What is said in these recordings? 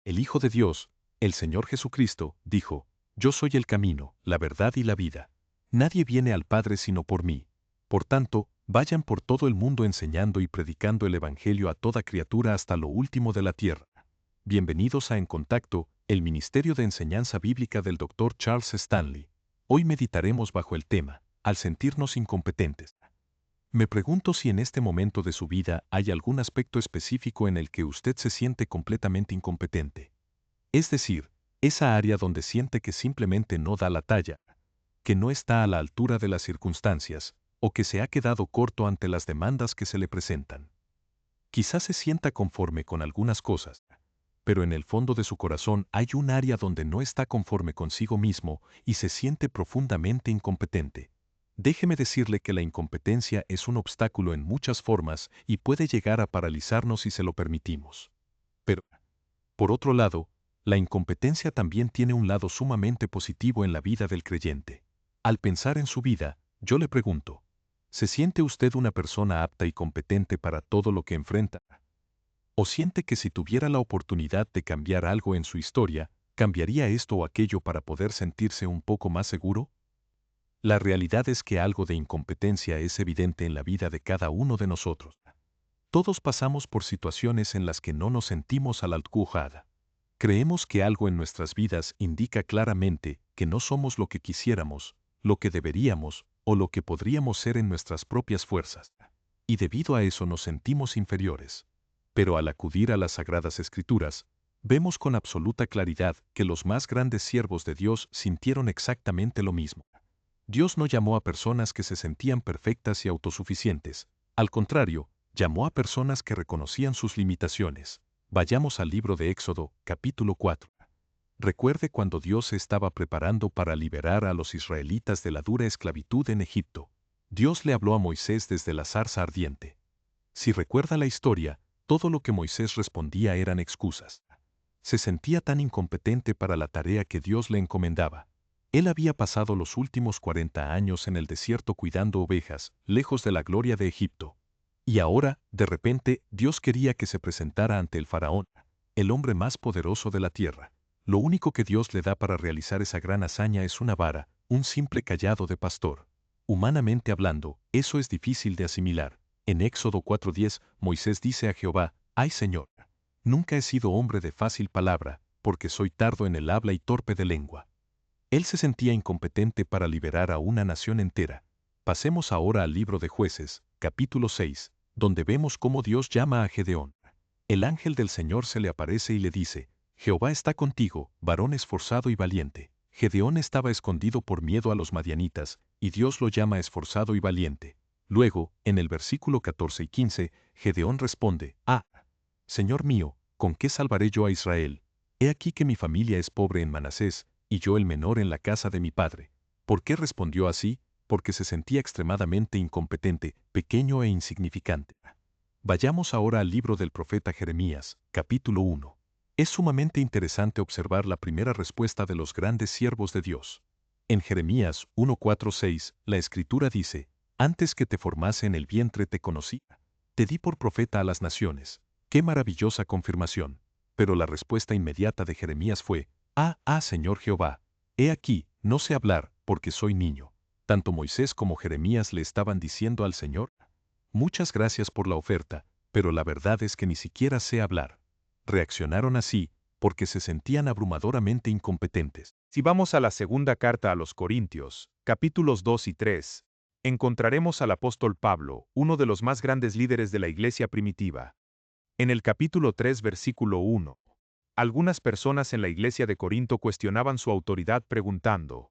El Hijo de Dios, el Señor Jesucristo, dijo: Yo soy el camino, la verdad y la vida. Nadie viene al Padre sino por mí. Por tanto, vayan por todo el mundo enseñando y predicando el Evangelio a toda criatura hasta lo último de la tierra. Bienvenidos a En Contacto, el Ministerio de Enseñanza Bíblica del Dr. Charles Stanley. Hoy meditaremos bajo el tema, al sentirnos incompetentes. Me pregunto si en este momento de su vida hay algún aspecto específico en el que usted se siente completamente incompetente. Es decir, esa área donde siente que simplemente no da la talla, que no está a la altura de las circunstancias, o que se ha quedado corto ante las demandas que se le presentan. Quizás se sienta conforme con algunas cosas, pero en el fondo de su corazón hay un área donde no está conforme consigo mismo y se siente profundamente incompetente. Déjeme decirle que la incompetencia es un obstáculo en muchas formas y puede llegar a paralizarnos si se lo permitimos. Pero, por otro lado, la incompetencia también tiene un lado sumamente positivo en la vida del creyente. Al pensar en su vida, yo le pregunto, ¿se siente usted una persona apta y competente para todo lo que enfrenta? ¿O siente que si tuviera la oportunidad de cambiar algo en su historia, cambiaría esto o aquello para poder sentirse un poco más seguro? La realidad es que algo de incompetencia es evidente en la vida de cada uno de nosotros. Todos pasamos por situaciones en las que no nos sentimos a la altura. Creemos que algo en nuestras vidas indica claramente que no somos lo que quisiéramos, lo que deberíamos o lo que podríamos ser en nuestras propias fuerzas. Y debido a eso nos sentimos inferiores. Pero al acudir a las Sagradas Escrituras, vemos con absoluta claridad que los más grandes siervos de Dios sintieron exactamente lo mismo. Dios no llamó a personas que se sentían perfectas y autosuficientes. Al contrario, llamó a personas que reconocían sus limitaciones. Vayamos al libro de Éxodo, capítulo 4. Recuerde cuando Dios se estaba preparando para liberar a los israelitas de la dura esclavitud en Egipto. Dios le habló a Moisés desde la zarza ardiente. Si recuerda la historia, todo lo que Moisés respondía eran excusas. Se sentía tan incompetente para la tarea que Dios le encomendaba. Él había pasado los últimos 40 años en el desierto cuidando ovejas, lejos de la gloria de Egipto. Y ahora, de repente, Dios quería que se presentara ante el faraón, el hombre más poderoso de la tierra. Lo único que Dios le da para realizar esa gran hazaña es una vara, un simple cayado de pastor. Humanamente hablando, eso es difícil de asimilar. En Éxodo 4:10, Moisés dice a Jehová: «Ay Señor, nunca he sido hombre de fácil palabra, porque soy tardo en el habla y torpe de lengua». Él se sentía incompetente para liberar a una nación entera. Pasemos ahora al libro de Jueces, capítulo 6, donde vemos cómo Dios llama a Gedeón. El ángel del Señor se le aparece y le dice: «Jehová está contigo, varón esforzado y valiente». Gedeón estaba escondido por miedo a los madianitas, y Dios lo llama esforzado y valiente. Luego, en el versículo 14 y 15, Gedeón responde: «Ah, Señor mío, ¿con qué salvaré yo a Israel? He aquí que mi familia es pobre en Manasés, y yo el menor en la casa de mi padre». ¿Por qué respondió así? Porque se sentía extremadamente incompetente, pequeño e insignificante. Vayamos ahora al libro del profeta Jeremías, capítulo 1. Es sumamente interesante observar la primera respuesta de los grandes siervos de Dios. En Jeremías 1:4-6, la Escritura dice: «Antes que te formase en el vientre te conocí. Te di por profeta a las naciones». ¡Qué maravillosa confirmación! Pero la respuesta inmediata de Jeremías fue: Señor Jehová, he aquí, no sé hablar, porque soy niño». Tanto Moisés como Jeremías le estaban diciendo al Señor: «Muchas gracias por la oferta, pero la verdad es que ni siquiera sé hablar». Reaccionaron así porque se sentían abrumadoramente incompetentes. Si vamos a la segunda carta a los Corintios, capítulos 2 y 3, encontraremos al apóstol Pablo, uno de los más grandes líderes de la iglesia primitiva. En el capítulo 3, versículo 1, algunas personas en la iglesia de Corinto cuestionaban su autoridad preguntando: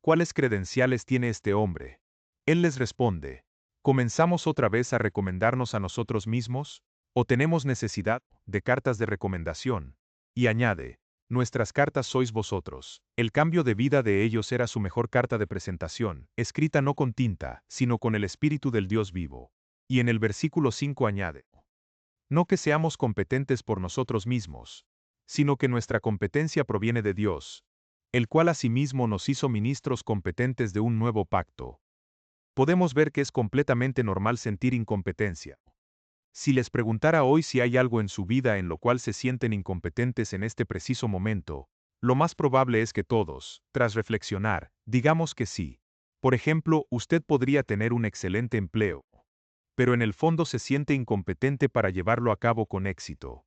¿cuáles credenciales tiene este hombre? Él les responde: ¿comenzamos otra vez a recomendarnos a nosotros mismos? ¿O tenemos necesidad de cartas de recomendación? Y añade: nuestras cartas sois vosotros. El cambio de vida de ellos era su mejor carta de presentación, escrita no con tinta, sino con el Espíritu del Dios vivo. Y en el versículo 5 añade: no que seamos competentes por nosotros mismos, sino que nuestra competencia proviene de Dios, el cual asimismo nos hizo ministros competentes de un nuevo pacto. Podemos ver que es completamente normal sentir incompetencia. Si les preguntara hoy si hay algo en su vida en lo cual se sienten incompetentes en este preciso momento, lo más probable es que todos, tras reflexionar, digamos que sí. Por ejemplo, usted podría tener un excelente empleo, pero en el fondo se siente incompetente para llevarlo a cabo con éxito.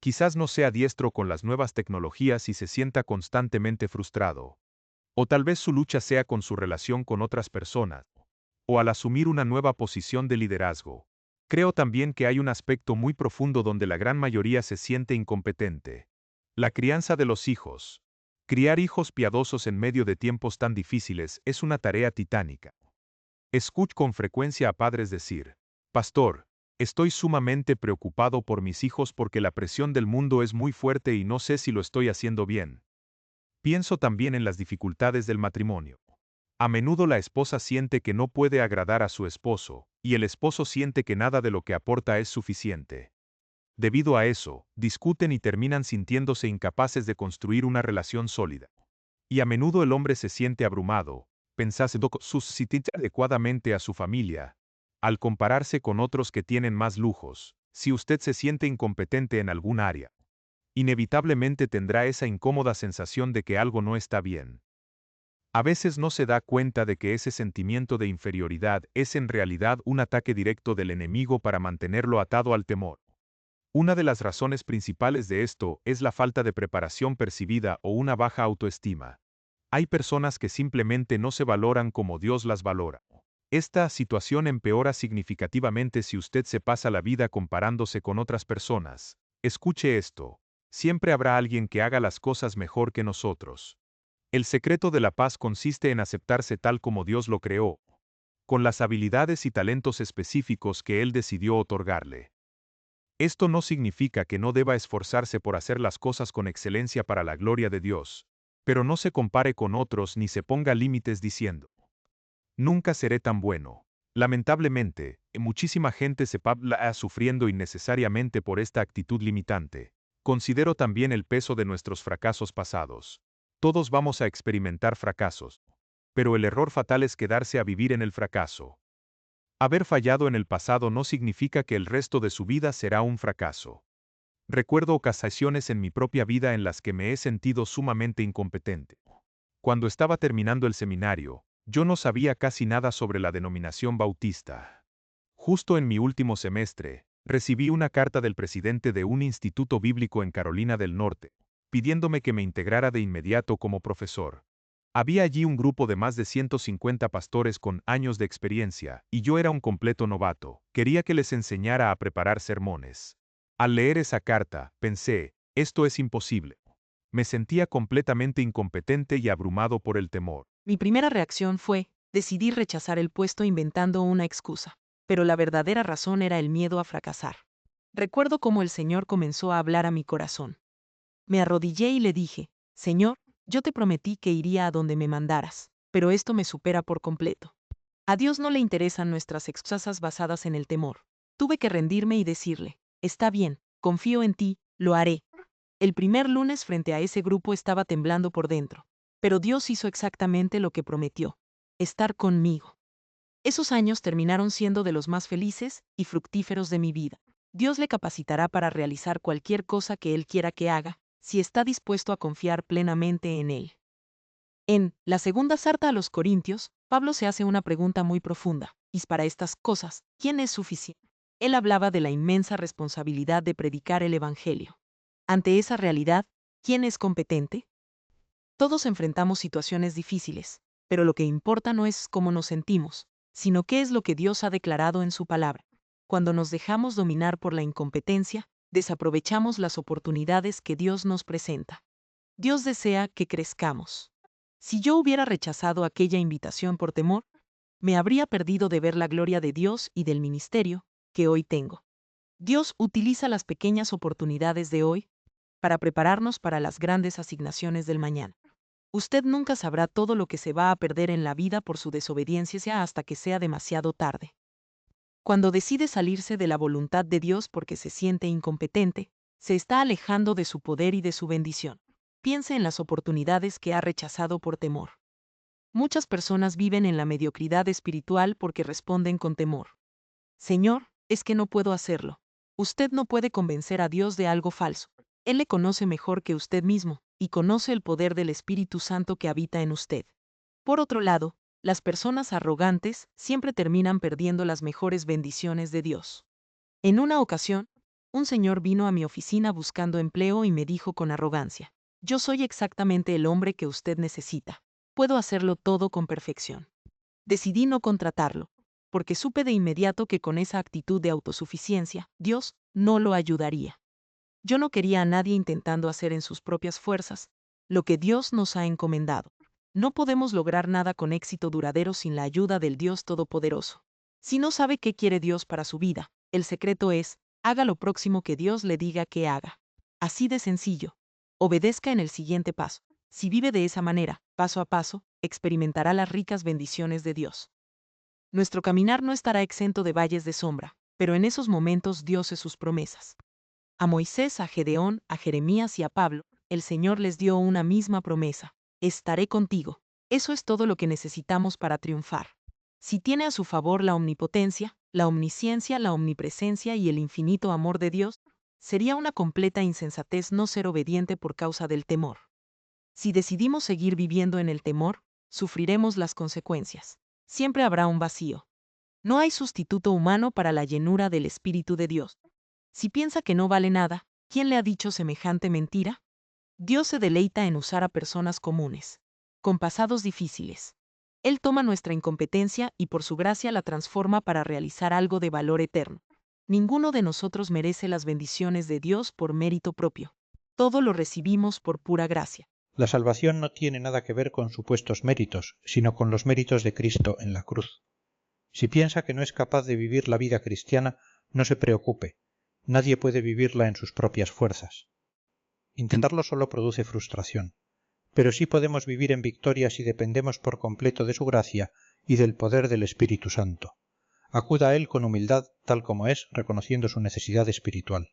Quizás no sea diestro con las nuevas tecnologías y se sienta constantemente frustrado. O tal vez su lucha sea con su relación con otras personas, o al asumir una nueva posición de liderazgo. Creo también que hay un aspecto muy profundo donde la gran mayoría se siente incompetente. La crianza de los hijos. Criar hijos piadosos en medio de tiempos tan difíciles es una tarea titánica. Escucho con frecuencia a padres decir, Pastor, estoy sumamente preocupado por mis hijos porque la presión del mundo es muy fuerte y no sé si lo estoy haciendo bien. Pienso también en las dificultades del matrimonio. A menudo la esposa siente que no puede agradar a su esposo, y el esposo siente que nada de lo que aporta es suficiente. Debido a eso, discuten y terminan sintiéndose incapaces de construir una relación sólida. Y a menudo el hombre se siente abrumado, pensando subsistir adecuadamente a su familia, al compararse con otros que tienen más lujos. Si usted se siente incompetente en algún área, inevitablemente tendrá esa incómoda sensación de que algo no está bien. A veces no se da cuenta de que ese sentimiento de inferioridad es en realidad un ataque directo del enemigo para mantenerlo atado al temor. Una de las razones principales de esto es la falta de preparación percibida o una baja autoestima. Hay personas que simplemente no se valoran como Dios las valora. Esta situación empeora significativamente si usted se pasa la vida comparándose con otras personas. Escuche esto. Siempre habrá alguien que haga las cosas mejor que nosotros. El secreto de la paz consiste en aceptarse tal como Dios lo creó, con las habilidades y talentos específicos que Él decidió otorgarle. Esto no significa que no deba esforzarse por hacer las cosas con excelencia para la gloria de Dios, pero no se compare con otros ni se ponga límites diciendo, nunca seré tan bueno. Lamentablemente, muchísima gente se pabla sufriendo innecesariamente por esta actitud limitante. Considero también el peso de nuestros fracasos pasados. Todos vamos a experimentar fracasos, pero el error fatal es quedarse a vivir en el fracaso. Haber fallado en el pasado no significa que el resto de su vida será un fracaso. Recuerdo ocasiones en mi propia vida en las que me he sentido sumamente incompetente. Cuando estaba terminando el seminario, yo no sabía casi nada sobre la denominación bautista. Justo en mi último semestre, recibí una carta del presidente de un instituto bíblico en Carolina del Norte, pidiéndome que me integrara de inmediato como profesor. Había allí un grupo de más de 150 pastores con años de experiencia, y yo era un completo novato. Quería que les enseñara a preparar sermones. Al leer esa carta, pensé, esto es imposible. Me sentía completamente incompetente y abrumado por el temor. Mi primera reacción fue, decidí rechazar el puesto inventando una excusa, pero la verdadera razón era el miedo a fracasar. Recuerdo cómo el Señor comenzó a hablar a mi corazón. Me arrodillé y le dije, Señor, yo te prometí que iría a donde me mandaras, pero esto me supera por completo. A Dios no le interesan nuestras excusas basadas en el temor. Tuve que rendirme y decirle, está bien, confío en ti, lo haré. El primer lunes frente a ese grupo estaba temblando por dentro, pero Dios hizo exactamente lo que prometió, estar conmigo. Esos años terminaron siendo de los más felices y fructíferos de mi vida. Dios le capacitará para realizar cualquier cosa que Él quiera que haga, si está dispuesto a confiar plenamente en Él. En la segunda carta a los Corintios, Pablo se hace una pregunta muy profunda, y para estas cosas, ¿quién es suficiente? Él hablaba de la inmensa responsabilidad de predicar el Evangelio. Ante esa realidad, ¿quién es competente? Todos enfrentamos situaciones difíciles, pero lo que importa no es cómo nos sentimos, sino qué es lo que Dios ha declarado en su palabra. Cuando nos dejamos dominar por la incompetencia, desaprovechamos las oportunidades que Dios nos presenta. Dios desea que crezcamos. Si yo hubiera rechazado aquella invitación por temor, me habría perdido de ver la gloria de Dios y del ministerio que hoy tengo. Dios utiliza las pequeñas oportunidades de hoy para prepararnos para las grandes asignaciones del mañana. Usted nunca sabrá todo lo que se va a perder en la vida por su desobediencia hasta que sea demasiado tarde. Cuando decide salirse de la voluntad de Dios porque se siente incompetente, se está alejando de su poder y de su bendición. Piense en las oportunidades que ha rechazado por temor. Muchas personas viven en la mediocridad espiritual porque responden con temor. Señor, Es que no puedo hacerlo. Usted no puede convencer a Dios de algo falso. Él le conoce mejor que usted mismo, y conoce el poder del Espíritu Santo que habita en usted. Por otro lado, las personas arrogantes siempre terminan perdiendo las mejores bendiciones de Dios. En una ocasión, un señor vino a mi oficina buscando empleo y me dijo con arrogancia: yo soy exactamente el hombre que usted necesita. Puedo hacerlo todo con perfección. Decidí no contratarlo, porque supe de inmediato que con esa actitud de autosuficiencia, Dios no lo ayudaría. Yo no quería a nadie intentando hacer en sus propias fuerzas lo que Dios nos ha encomendado. No podemos lograr nada con éxito duradero sin la ayuda del Dios Todopoderoso. Si no sabe qué quiere Dios para su vida, el secreto es: haga lo próximo que Dios le diga que haga. Así de sencillo. Obedezca en el siguiente paso. Si vive de esa manera, paso a paso, experimentará las ricas bendiciones de Dios. Nuestro caminar no estará exento de valles de sombra, pero en esos momentos Dios es sus promesas. A Moisés, a Gedeón, a Jeremías y a Pablo, el Señor les dio una misma promesa: estaré contigo. Eso es todo lo que necesitamos para triunfar. Si tiene a su favor la omnipotencia, la omnisciencia, la omnipresencia y el infinito amor de Dios, sería una completa insensatez no ser obediente por causa del temor. Si decidimos seguir viviendo en el temor, sufriremos las consecuencias. Siempre habrá un vacío. No hay sustituto humano para la llenura del Espíritu de Dios. Si piensa que no vale nada, ¿quién le ha dicho semejante mentira? Dios se deleita en usar a personas comunes, con pasados difíciles. Él toma nuestra incompetencia y por su gracia la transforma para realizar algo de valor eterno. Ninguno de nosotros merece las bendiciones de Dios por mérito propio. Todo lo recibimos por pura gracia. La salvación no tiene nada que ver con supuestos méritos, sino con los méritos de Cristo en la cruz. Si piensa que no es capaz de vivir la vida cristiana, no se preocupe. Nadie puede vivirla en sus propias fuerzas. Intentarlo solo produce frustración. Pero sí podemos vivir en victoria si dependemos por completo de su gracia y del poder del Espíritu Santo. Acuda a Él con humildad, tal como es, reconociendo su necesidad espiritual.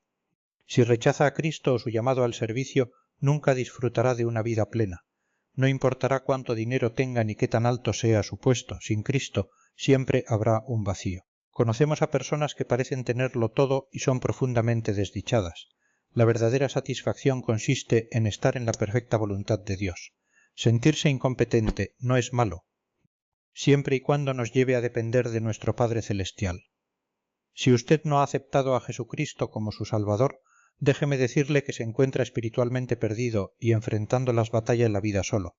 Si rechaza a Cristo o su llamado al servicio, nunca disfrutará de una vida plena. No importará cuánto dinero tenga ni qué tan alto sea su puesto, sin Cristo siempre habrá un vacío. Conocemos a personas que parecen tenerlo todo y son profundamente desdichadas. La verdadera satisfacción consiste en estar en la perfecta voluntad de Dios. Sentirse incompetente no es malo, siempre y cuando nos lleve a depender de nuestro Padre Celestial. Si usted no ha aceptado a Jesucristo como su Salvador, déjeme decirle que se encuentra espiritualmente perdido y enfrentando las batallas de la vida solo.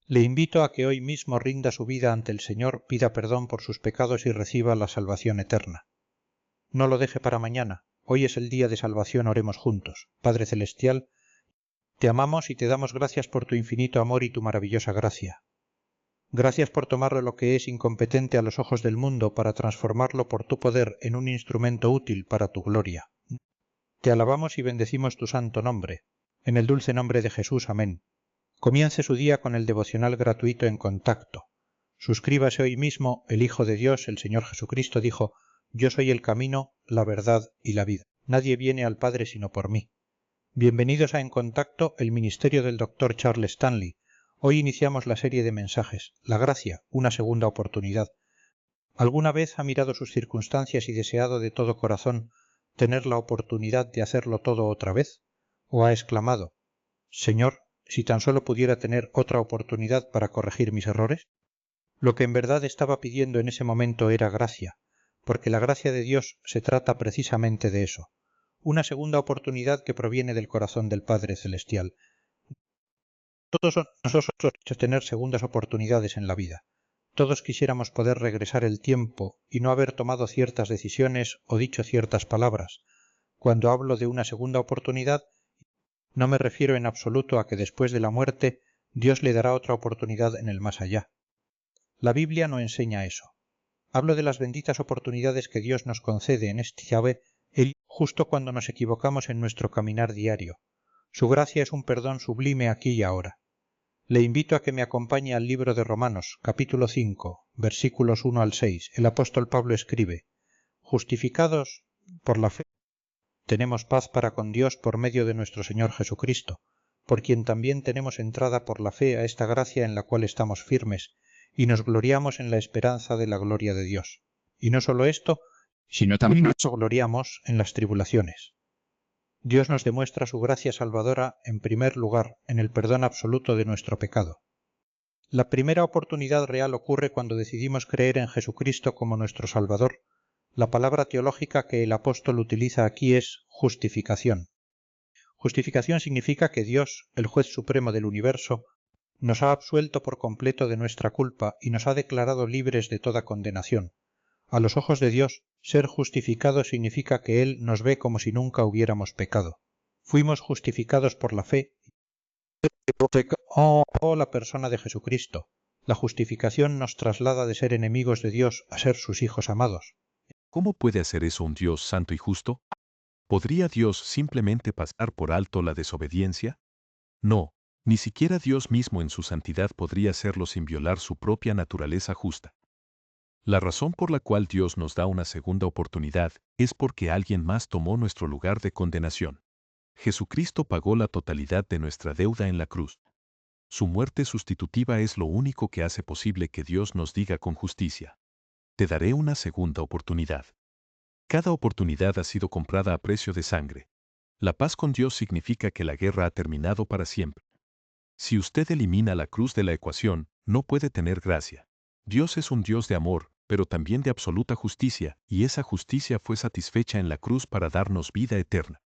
Le invito a que hoy mismo rinda su vida ante el Señor, pida perdón por sus pecados y reciba la salvación eterna. No lo deje para mañana. Hoy es el día de salvación, oremos juntos. Padre Celestial, te amamos y te damos gracias por tu infinito amor y tu maravillosa gracia. Gracias por tomar lo que es incompetente a los ojos del mundo para transformarlo por tu poder en un instrumento útil para tu gloria. Te alabamos y bendecimos tu santo nombre. En el dulce nombre de Jesús, amén. Comience su día con el devocional gratuito En Contacto. Suscríbase hoy mismo. El Hijo de Dios, el Señor Jesucristo, dijo: yo soy el camino, la verdad y la vida. Nadie viene al Padre sino por mí. Bienvenidos a En Contacto, el ministerio del Dr. Charles Stanley. Hoy iniciamos la serie de mensajes, La Gracia, una segunda oportunidad. ¿Alguna vez ha mirado sus circunstancias y deseado de todo corazón tener la oportunidad de hacerlo todo otra vez? ¿O ha exclamado: Señor, si tan solo pudiera tener otra oportunidad para corregir mis errores? Lo que en verdad estaba pidiendo en ese momento era gracia, porque la gracia de Dios se trata precisamente de eso, una segunda oportunidad que proviene del corazón del Padre Celestial. Todos nosotros queremos tener segundas oportunidades en la vida. Todos quisiéramos poder regresar el tiempo y no haber tomado ciertas decisiones o dicho ciertas palabras. Cuando hablo de una segunda oportunidad, no me refiero en absoluto a que después de la muerte Dios le dará otra oportunidad en el más allá. La Biblia no enseña eso. Hablo de las benditas oportunidades que Dios nos concede en este llave, justo cuando nos equivocamos en nuestro caminar diario. Su gracia es un perdón sublime aquí y ahora. Le invito a que me acompañe al libro de Romanos, capítulo 5, versículos 1 al 6. El apóstol Pablo escribe: justificados por la fe, tenemos paz para con Dios por medio de nuestro Señor Jesucristo, por quien también tenemos entrada por la fe a esta gracia en la cual estamos firmes, y nos gloriamos en la esperanza de la gloria de Dios. Y no solo esto, sino también nos gloriamos en las tribulaciones. Dios nos demuestra su gracia salvadora, en primer lugar, en el perdón absoluto de nuestro pecado. La primera oportunidad real ocurre cuando decidimos creer en Jesucristo como nuestro Salvador. La palabra teológica que el apóstol utiliza aquí es justificación. Justificación significa que Dios, el juez supremo del universo, nos ha absuelto por completo de nuestra culpa y nos ha declarado libres de toda condenación. A los ojos de Dios, ser justificado significa que Él nos ve como si nunca hubiéramos pecado. Fuimos justificados por la fe. Oh, la persona de Jesucristo. La justificación nos traslada de ser enemigos de Dios a ser sus hijos amados. ¿Cómo puede hacer eso un Dios santo y justo? ¿Podría Dios simplemente pasar por alto la desobediencia? No, ni siquiera Dios mismo en su santidad podría hacerlo sin violar su propia naturaleza justa. La razón por la cual Dios nos da una segunda oportunidad es porque alguien más tomó nuestro lugar de condenación. Jesucristo pagó la totalidad de nuestra deuda en la cruz. Su muerte sustitutiva es lo único que hace posible que Dios nos diga con justicia: te daré una segunda oportunidad. Cada oportunidad ha sido comprada a precio de sangre. La paz con Dios significa que la guerra ha terminado para siempre. Si usted elimina la cruz de la ecuación, no puede tener gracia. Dios es un Dios de amor, pero también de absoluta justicia, y esa justicia fue satisfecha en la cruz para darnos vida eterna.